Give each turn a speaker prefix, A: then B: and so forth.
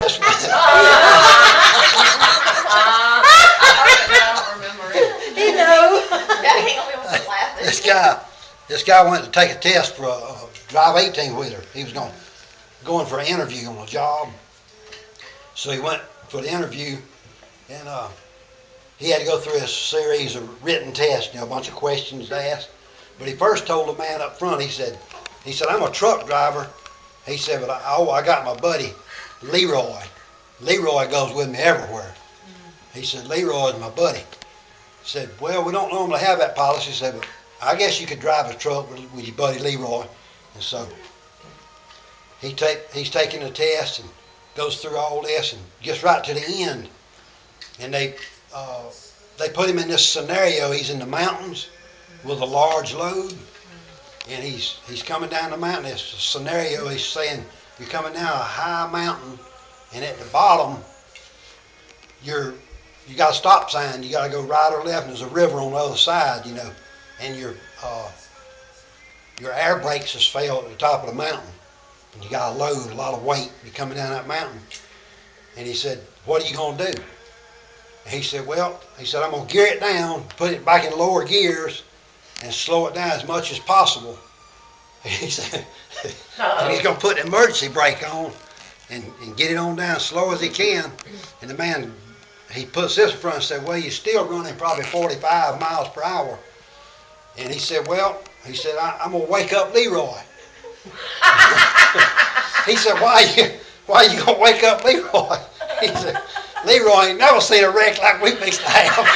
A: this
B: I don't remember it.
C: You know.
A: this guy went to take a test for a drive 18-wheeler. He was going for an interview on a job. So he went for the interview, and he had to go through a series of written tests, a bunch of questions to ask. But he first told the man up front, he said, I'm a truck driver. He said, but I got my buddy, Leroy. Leroy goes with me everywhere. He said, Leroy is my buddy. He said, well, we don't normally have that policy. He said, but I guess you could drive a truck with your buddy Leroy. And so he's taking the test and goes through all this and gets right to the end. And they put him in this scenario. He's in the mountains with a large load. And he's coming down the mountain. It's a scenario. He's saying you're coming down a high mountain, and at the bottom, you got a stop sign. You got to go right or left, and there's a river on the other side, and your air brakes has failed at the top of the mountain, and you got a load, a lot of weight. You're coming down that mountain. And he said, what are you going to do? And he said, I'm going to gear it down, put it back in lower gears, and slow it down as much as possible. He said, and he's going to put the emergency brake on and get it on down as slow as he can. And the man, he puts this in front and said, you're still running probably 45 miles per hour. And he said, I'm going to wake up Leroy. He said, why are you going to wake up Leroy? He said, Leroy ain't never seen a wreck like we fixed to have.